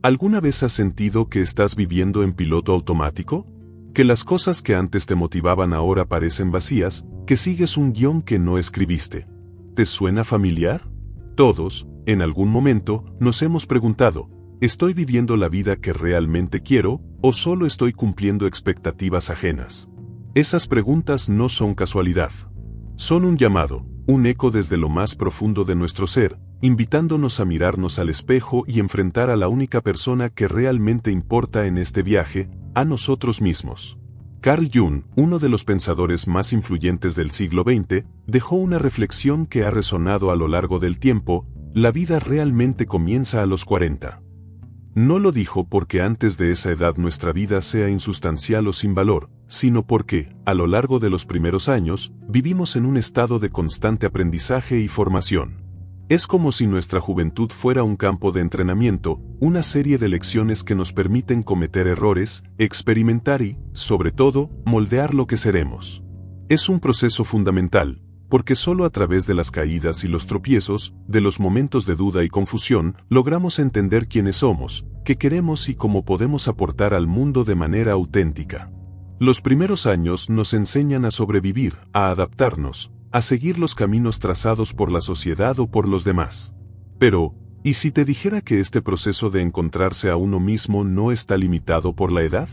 ¿Alguna vez has sentido que estás viviendo en piloto automático? ¿Que las cosas que antes te motivaban ahora parecen vacías? ¿Que sigues un guión que no escribiste? ¿Te suena familiar? Todos, en algún momento, nos hemos preguntado, ¿estoy viviendo la vida que realmente quiero, o solo estoy cumpliendo expectativas ajenas? Esas preguntas no son casualidad. Son un llamado, un eco desde lo más profundo de nuestro ser, invitándonos a mirarnos al espejo y enfrentar a la única persona que realmente importa en este viaje, a nosotros mismos. Carl Jung, uno de los pensadores más influyentes del siglo XX, dejó una reflexión que ha resonado a lo largo del tiempo: la vida realmente comienza a los 40. No lo dijo porque antes de esa edad nuestra vida sea insustancial o sin valor, sino porque, a lo largo de los primeros años, vivimos en un estado de constante aprendizaje y formación. Es como si nuestra juventud fuera un campo de entrenamiento, una serie de lecciones que nos permiten cometer errores, experimentar y, sobre todo, moldear lo que seremos. Es un proceso fundamental, porque solo a través de las caídas y los tropiezos, de los momentos de duda y confusión, logramos entender quiénes somos, qué queremos y cómo podemos aportar al mundo de manera auténtica. Los primeros años nos enseñan a sobrevivir, a adaptarnos, a seguir los caminos trazados por la sociedad o por los demás. Pero, ¿y si te dijera que este proceso de encontrarse a uno mismo no está limitado por la edad?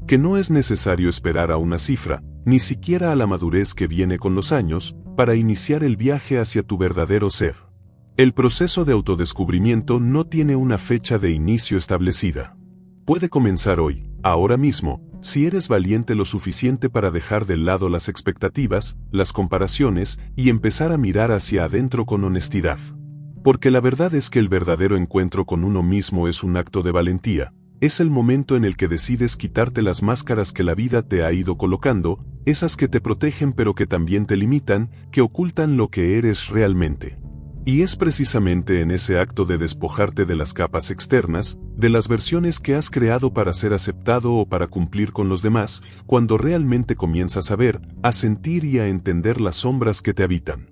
Que no es necesario esperar a una cifra, ni siquiera a la madurez que viene con los años, para iniciar el viaje hacia tu verdadero ser. El proceso de autodescubrimiento no tiene una fecha de inicio establecida. Puede comenzar hoy, ahora mismo, si eres valiente lo suficiente para dejar de lado las expectativas, las comparaciones, y empezar a mirar hacia adentro con honestidad. Porque la verdad es que el verdadero encuentro con uno mismo es un acto de valentía. Es el momento en el que decides quitarte las máscaras que la vida te ha ido colocando, esas que te protegen pero que también te limitan, que ocultan lo que eres realmente. Y es precisamente en ese acto de despojarte de las capas externas, de las versiones que has creado para ser aceptado o para cumplir con los demás, cuando realmente comienzas a ver, a sentir y a entender las sombras que te habitan.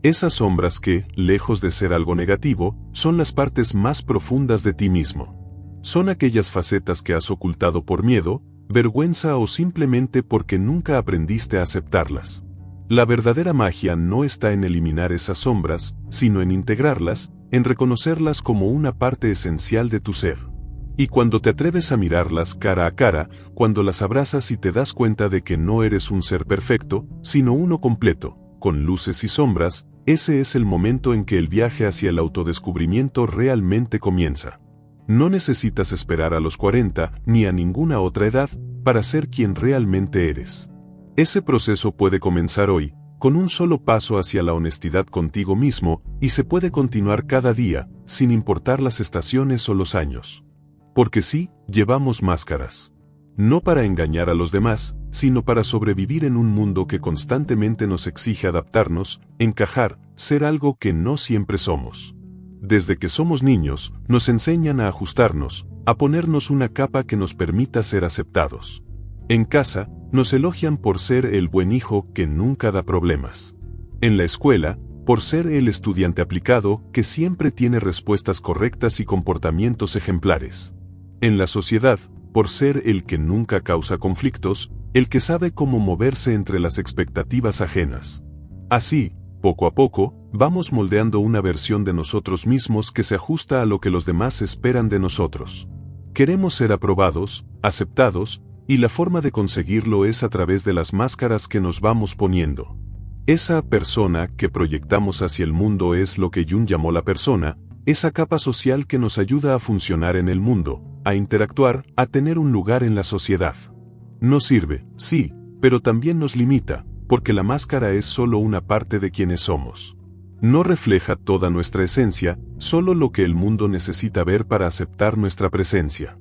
Esas sombras que, lejos de ser algo negativo, son las partes más profundas de ti mismo. Son aquellas facetas que has ocultado por miedo, vergüenza o simplemente porque nunca aprendiste a aceptarlas. La verdadera magia no está en eliminar esas sombras, sino en integrarlas, en reconocerlas como una parte esencial de tu ser. Y cuando te atreves a mirarlas cara a cara, cuando las abrazas y te das cuenta de que no eres un ser perfecto, sino uno completo, con luces y sombras, ese es el momento en que el viaje hacia el autodescubrimiento realmente comienza. No necesitas esperar a los 40, ni a ninguna otra edad, para ser quien realmente eres. Ese proceso puede comenzar hoy, con un solo paso hacia la honestidad contigo mismo, y se puede continuar cada día, sin importar las estaciones o los años. Porque sí, llevamos máscaras. No para engañar a los demás, sino para sobrevivir en un mundo que constantemente nos exige adaptarnos, encajar, ser algo que no siempre somos. Desde que somos niños, nos enseñan a ajustarnos, a ponernos una capa que nos permita ser aceptados. En casa, nos elogian por ser el buen hijo que nunca da problemas. En la escuela, por ser el estudiante aplicado que siempre tiene respuestas correctas y comportamientos ejemplares. En la sociedad, por ser el que nunca causa conflictos, el que sabe cómo moverse entre las expectativas ajenas. Así, poco a poco, vamos moldeando una versión de nosotros mismos que se ajusta a lo que los demás esperan de nosotros. Queremos ser aprobados, aceptados, y la forma de conseguirlo es a través de las máscaras que nos vamos poniendo. Esa persona que proyectamos hacia el mundo es lo que Jung llamó la persona, esa capa social que nos ayuda a funcionar en el mundo, a interactuar, a tener un lugar en la sociedad. Nos sirve, sí, pero también nos limita, porque la máscara es solo una parte de quienes somos. No refleja toda nuestra esencia, solo lo que el mundo necesita ver para aceptar nuestra presencia.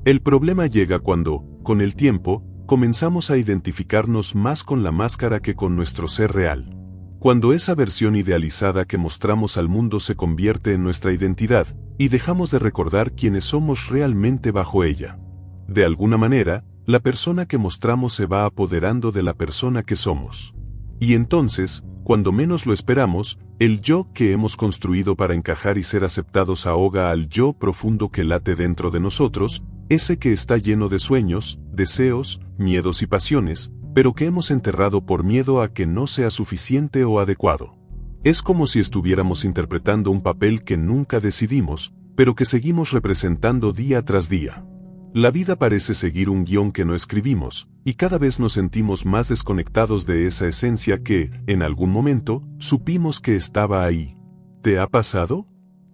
El problema llega cuando, con el tiempo, comenzamos a identificarnos más con la máscara que con nuestro ser real. Cuando esa versión idealizada que mostramos al mundo se convierte en nuestra identidad, y dejamos de recordar quiénes somos realmente bajo ella. De alguna manera, la persona que mostramos se va apoderando de la persona que somos. Y entonces, cuando menos lo esperamos, El yo que hemos construido para encajar y ser aceptados ahoga al yo profundo que late dentro de nosotros, ese que está lleno de sueños, deseos, miedos y pasiones, pero que hemos enterrado por miedo a que no sea suficiente o adecuado. Es como si estuviéramos interpretando un papel que nunca decidimos, pero que seguimos representando día tras día. La vida parece seguir un guión que no escribimos, y cada vez nos sentimos más desconectados de esa esencia que, en algún momento, supimos que estaba ahí. ¿Te ha pasado?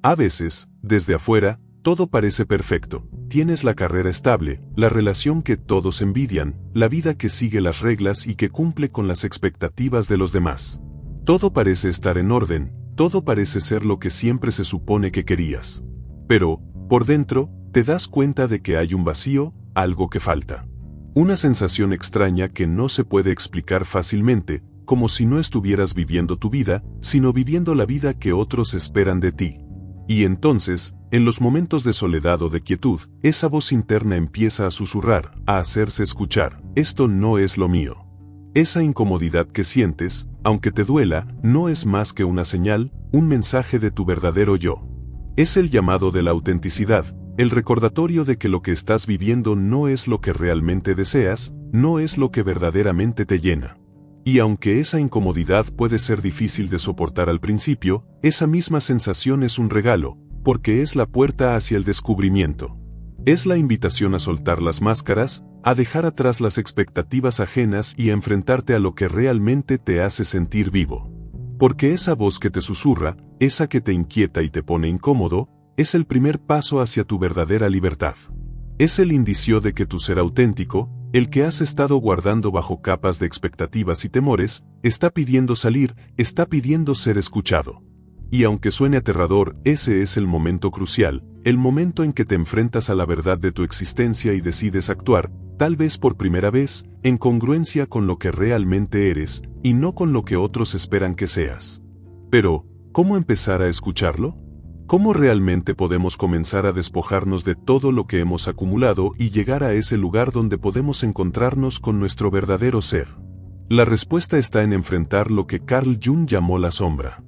A veces, desde afuera, todo parece perfecto. Tienes la carrera estable, la relación que todos envidian, la vida que sigue las reglas y que cumple con las expectativas de los demás. Todo parece estar en orden, todo parece ser lo que siempre se supone que querías. Pero, por dentro, te das cuenta de que hay un vacío, algo que falta. Una sensación extraña que no se puede explicar fácilmente, como si no estuvieras viviendo tu vida, sino viviendo la vida que otros esperan de ti. Y entonces, en los momentos de soledad o de quietud, esa voz interna empieza a susurrar, a hacerse escuchar: esto no es lo mío. Esa incomodidad que sientes, aunque te duela, no es más que una señal, un mensaje de tu verdadero yo. Es el llamado de la autenticidad, el recordatorio de que lo que estás viviendo no es lo que realmente deseas, no es lo que verdaderamente te llena. Y aunque esa incomodidad puede ser difícil de soportar al principio, esa misma sensación es un regalo, porque es la puerta hacia el descubrimiento. Es la invitación a soltar las máscaras, a dejar atrás las expectativas ajenas y a enfrentarte a lo que realmente te hace sentir vivo. Porque esa voz que te susurra, esa que te inquieta y te pone incómodo, es el primer paso hacia tu verdadera libertad. Es el indicio de que tu ser auténtico, el que has estado guardando bajo capas de expectativas y temores, está pidiendo salir, está pidiendo ser escuchado. Y aunque suene aterrador, ese es el momento crucial, el momento en que te enfrentas a la verdad de tu existencia y decides actuar, tal vez por primera vez, en congruencia con lo que realmente eres, y no con lo que otros esperan que seas. Pero, ¿cómo empezar a escucharlo? ¿Cómo realmente podemos comenzar a despojarnos de todo lo que hemos acumulado y llegar a ese lugar donde podemos encontrarnos con nuestro verdadero ser? La respuesta está en enfrentar lo que Carl Jung llamó la sombra.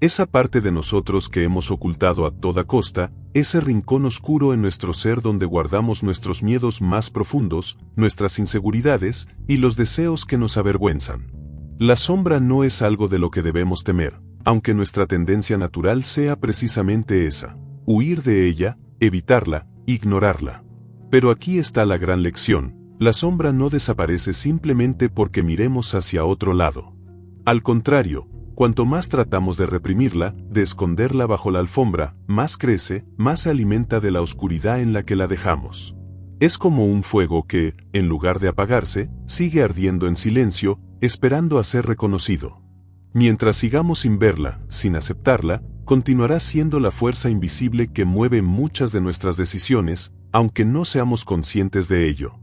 Esa parte de nosotros que hemos ocultado a toda costa, ese rincón oscuro en nuestro ser donde guardamos nuestros miedos más profundos, nuestras inseguridades y los deseos que nos avergüenzan. La sombra no es algo de lo que debemos temer, aunque nuestra tendencia natural sea precisamente esa: huir de ella, evitarla, ignorarla. Pero aquí está la gran lección: la sombra no desaparece simplemente porque miremos hacia otro lado. Al contrario, cuanto más tratamos de reprimirla, de esconderla bajo la alfombra, más crece, más se alimenta de la oscuridad en la que la dejamos. Es como un fuego que, en lugar de apagarse, sigue ardiendo en silencio, esperando a ser reconocido. Mientras sigamos sin verla, sin aceptarla, continuará siendo la fuerza invisible que mueve muchas de nuestras decisiones, aunque no seamos conscientes de ello.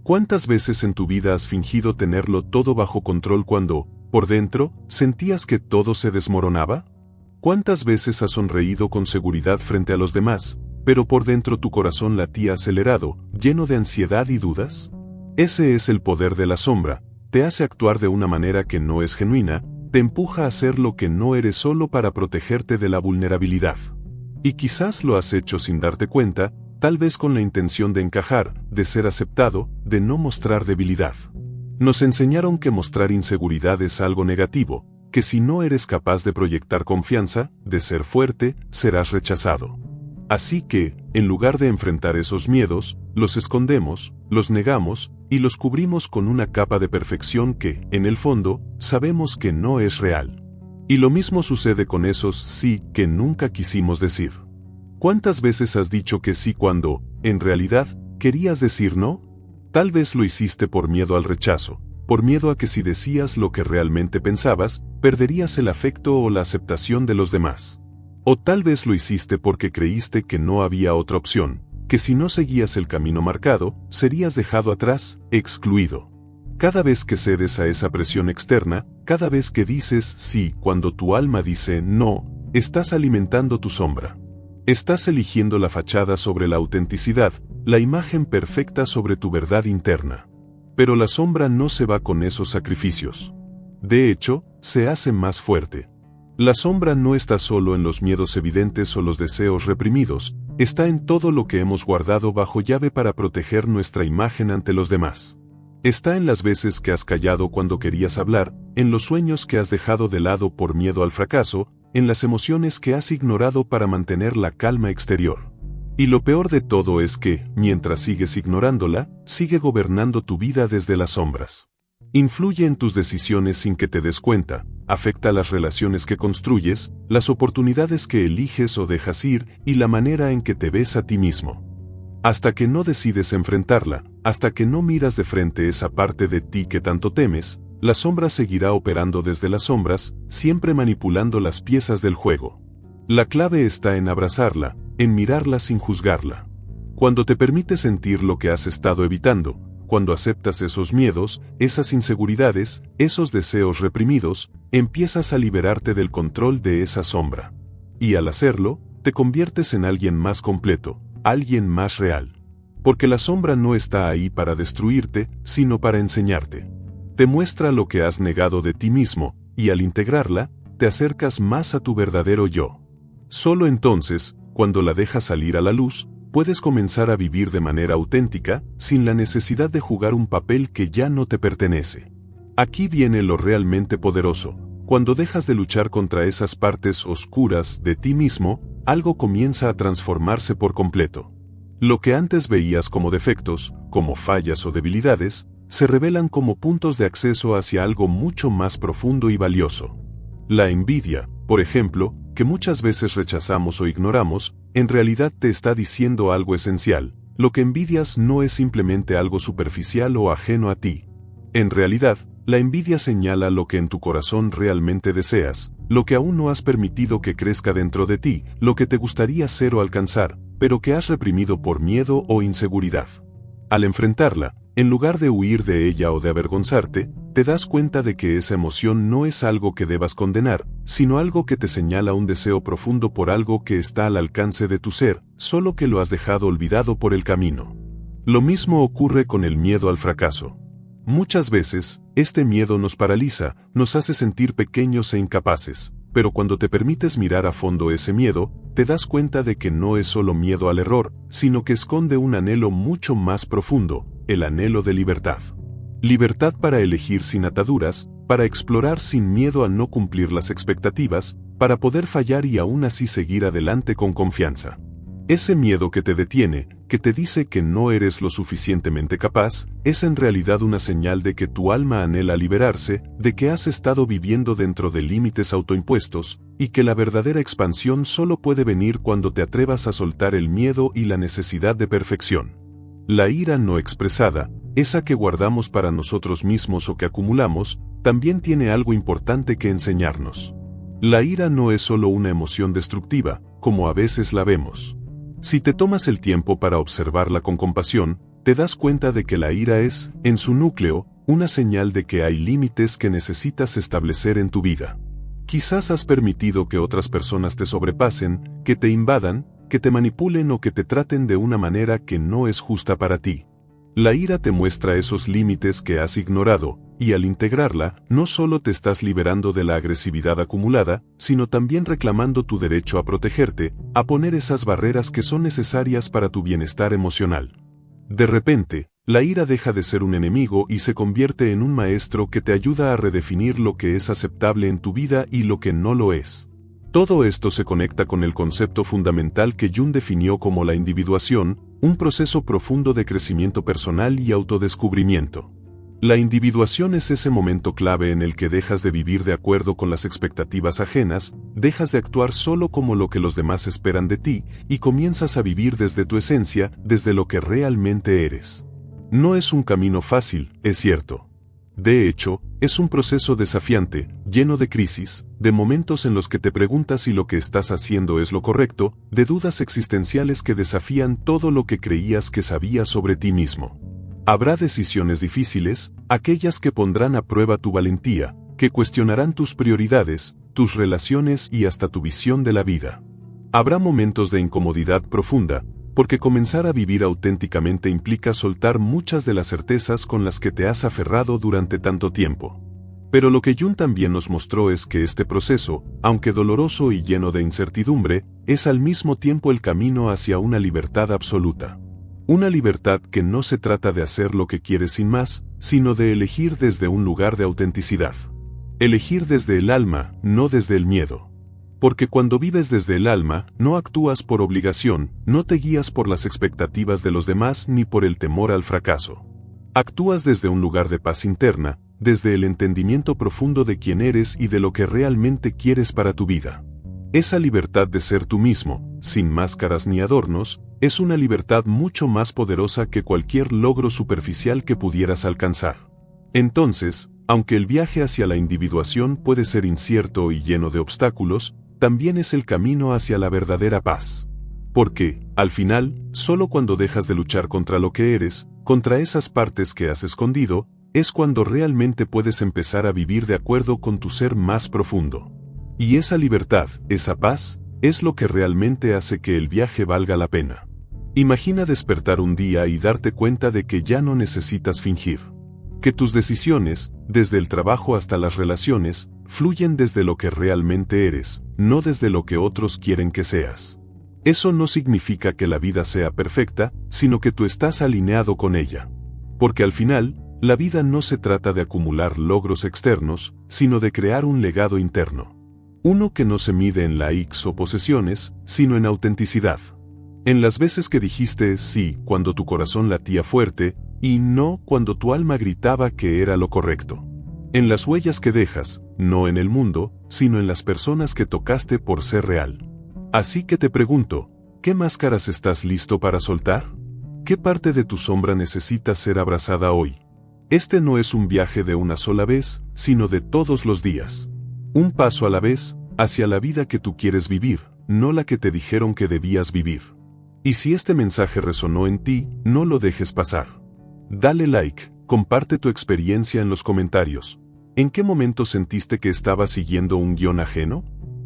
¿Cuántas veces en tu vida has fingido tenerlo todo bajo control cuando, por dentro, sentías que todo se desmoronaba? ¿Cuántas veces has sonreído con seguridad frente a los demás, pero por dentro tu corazón latía acelerado, lleno de ansiedad y dudas? Ese es el poder de la sombra, te hace actuar de una manera que no es genuina, te empuja a hacer lo que no eres solo para protegerte de la vulnerabilidad. Y quizás lo has hecho sin darte cuenta, tal vez con la intención de encajar, de ser aceptado, de no mostrar debilidad. Nos enseñaron que mostrar inseguridad es algo negativo, que si no eres capaz de proyectar confianza, de ser fuerte, serás rechazado. Así que, en lugar de enfrentar esos miedos, los escondemos, los negamos, y los cubrimos con una capa de perfección que, en el fondo, sabemos que no es real. Y lo mismo sucede con esos sí que nunca quisimos decir. ¿Cuántas veces has dicho que sí cuando, en realidad, querías decir no? Tal vez lo hiciste por miedo al rechazo, por miedo a que si decías lo que realmente pensabas, perderías el afecto o la aceptación de los demás. O tal vez lo hiciste porque creíste que no había otra opción, que si no seguías el camino marcado, serías dejado atrás, excluido. Cada vez que cedes a esa presión externa, cada vez que dices sí cuando tu alma dice no, estás alimentando tu sombra. Estás eligiendo la fachada sobre la autenticidad, la imagen perfecta sobre tu verdad interna. Pero la sombra no se va con esos sacrificios. De hecho, se hace más fuerte. La sombra no está solo en los miedos evidentes o los deseos reprimidos, está en todo lo que hemos guardado bajo llave para proteger nuestra imagen ante los demás. Está en las veces que has callado cuando querías hablar, en los sueños que has dejado de lado por miedo al fracaso, en las emociones que has ignorado para mantener la calma exterior. Y lo peor de todo es que, mientras sigues ignorándola, sigue gobernando tu vida desde las sombras. Influye en tus decisiones sin que te des cuenta, afecta las relaciones que construyes, las oportunidades que eliges o dejas ir y la manera en que te ves a ti mismo. Hasta que no decides enfrentarla, hasta que no miras de frente esa parte de ti que tanto temes, la sombra seguirá operando desde las sombras, siempre manipulando las piezas del juego. La clave está en abrazarla, en mirarla sin juzgarla. Cuando te permites sentir lo que has estado evitando, cuando aceptas esos miedos, esas inseguridades, esos deseos reprimidos, empiezas a liberarte del control de esa sombra. Y al hacerlo, te conviertes en alguien más completo, alguien más real. Porque la sombra no está ahí para destruirte, sino para enseñarte. Te muestra lo que has negado de ti mismo, y al integrarla, te acercas más a tu verdadero yo. Solo entonces, cuando la dejas salir a la luz, puedes comenzar a vivir de manera auténtica, sin la necesidad de jugar un papel que ya no te pertenece. Aquí viene lo realmente poderoso. Cuando dejas de luchar contra esas partes oscuras de ti mismo, algo comienza a transformarse por completo. Lo que antes veías como defectos, como fallas o debilidades, se revelan como puntos de acceso hacia algo mucho más profundo y valioso. La envidia, por ejemplo, que muchas veces rechazamos o ignoramos, en realidad te está diciendo algo esencial. Lo que envidias no es simplemente algo superficial o ajeno a ti. En realidad, la envidia señala lo que en tu corazón realmente deseas, lo que aún no has permitido que crezca dentro de ti, lo que te gustaría ser o alcanzar, pero que has reprimido por miedo o inseguridad. Al enfrentarla, en lugar de huir de ella o de avergonzarte, te das cuenta de que esa emoción no es algo que debas condenar, sino algo que te señala un deseo profundo por algo que está al alcance de tu ser, solo que lo has dejado olvidado por el camino. Lo mismo ocurre con el miedo al fracaso. Muchas veces, este miedo nos paraliza, nos hace sentir pequeños e incapaces, pero cuando te permites mirar a fondo ese miedo, te das cuenta de que no es solo miedo al error, sino que esconde un anhelo mucho más profundo, el anhelo de libertad. Libertad para elegir sin ataduras, para explorar sin miedo a no cumplir las expectativas, para poder fallar y aún así seguir adelante con confianza. Ese miedo que te detiene, que te dice que no eres lo suficientemente capaz, es en realidad una señal de que tu alma anhela liberarse, de que has estado viviendo dentro de límites autoimpuestos, y que la verdadera expansión solo puede venir cuando te atrevas a soltar el miedo y la necesidad de perfección. La ira no expresada, esa que guardamos para nosotros mismos o que acumulamos, también tiene algo importante que enseñarnos. La ira no es solo una emoción destructiva, como a veces la vemos. Si te tomas el tiempo para observarla con compasión, te das cuenta de que la ira es, en su núcleo, una señal de que hay límites que necesitas establecer en tu vida. Quizás has permitido que otras personas te sobrepasen, que te invadan, que te manipulen o que te traten de una manera que no es justa para ti. La ira te muestra esos límites que has ignorado, y al integrarla, no solo te estás liberando de la agresividad acumulada, sino también reclamando tu derecho a protegerte, a poner esas barreras que son necesarias para tu bienestar emocional. De repente, la ira deja de ser un enemigo y se convierte en un maestro que te ayuda a redefinir lo que es aceptable en tu vida y lo que no lo es. Todo esto se conecta con el concepto fundamental que Jung definió como la individuación, un proceso profundo de crecimiento personal y autodescubrimiento. La individuación es ese momento clave en el que dejas de vivir de acuerdo con las expectativas ajenas, dejas de actuar solo como lo que los demás esperan de ti, y comienzas a vivir desde tu esencia, desde lo que realmente eres. No es un camino fácil, es cierto. De hecho, es un proceso desafiante, lleno de crisis, de momentos en los que te preguntas si lo que estás haciendo es lo correcto, de dudas existenciales que desafían todo lo que creías que sabías sobre ti mismo. Habrá decisiones difíciles, aquellas que pondrán a prueba tu valentía, que cuestionarán tus prioridades, tus relaciones y hasta tu visión de la vida. Habrá momentos de incomodidad profunda, porque comenzar a vivir auténticamente implica soltar muchas de las certezas con las que te has aferrado durante tanto tiempo. Pero lo que Jung también nos mostró es que este proceso, aunque doloroso y lleno de incertidumbre, es al mismo tiempo el camino hacia una libertad absoluta. Una libertad que no se trata de hacer lo que quieres sin más, sino de elegir desde un lugar de autenticidad. Elegir desde el alma, no desde el miedo. Porque cuando vives desde el alma, no actúas por obligación, no te guías por las expectativas de los demás ni por el temor al fracaso. Actúas desde un lugar de paz interna, desde el entendimiento profundo de quién eres y de lo que realmente quieres para tu vida. Esa libertad de ser tú mismo, sin máscaras ni adornos, es una libertad mucho más poderosa que cualquier logro superficial que pudieras alcanzar. Entonces, aunque el viaje hacia la individuación puede ser incierto y lleno de obstáculos, también es el camino hacia la verdadera paz. Porque, al final, solo cuando dejas de luchar contra lo que eres, contra esas partes que has escondido, es cuando realmente puedes empezar a vivir de acuerdo con tu ser más profundo. Y esa libertad, esa paz, es lo que realmente hace que el viaje valga la pena. Imagina despertar un día y darte cuenta de que ya no necesitas fingir. Que tus decisiones, desde el trabajo hasta las relaciones, fluyen desde lo que realmente eres, no desde lo que otros quieren que seas. Eso no significa que la vida sea perfecta, sino que tú estás alineado con ella. Porque al final, la vida no se trata de acumular logros externos, sino de crear un legado interno. Uno que no se mide en likes o posesiones, sino en autenticidad. En las veces que dijiste sí cuando tu corazón latía fuerte, y no cuando tu alma gritaba que era lo correcto. En las huellas que dejas, no en el mundo, sino en las personas que tocaste por ser real. Así que te pregunto, ¿qué máscaras estás listo para soltar? ¿Qué parte de tu sombra necesita ser abrazada hoy? Este no es un viaje de una sola vez, sino de todos los días. Un paso a la vez, hacia la vida que tú quieres vivir, no la que te dijeron que debías vivir. Y si este mensaje resonó en ti, no lo dejes pasar. Dale like, comparte tu experiencia en los comentarios. ¿En qué momento sentiste que estabas siguiendo un guión ajeno?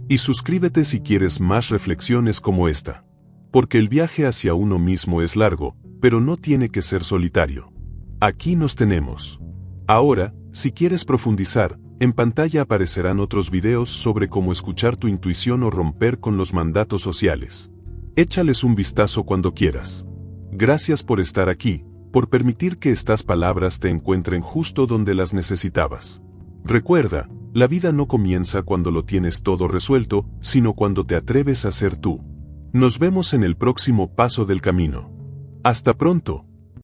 Y suscríbete si quieres más reflexiones como esta. Porque el viaje hacia uno mismo es largo, pero no tiene que ser solitario. Aquí nos tenemos. Ahora, si quieres profundizar, en pantalla aparecerán otros videos sobre cómo escuchar tu intuición o romper con los mandatos sociales. Échales un vistazo cuando quieras. Gracias por estar aquí, por permitir que estas palabras te encuentren justo donde las necesitabas. Recuerda, la vida no comienza cuando lo tienes todo resuelto, sino cuando te atreves a ser tú. Nos vemos en el próximo paso del camino. Hasta pronto.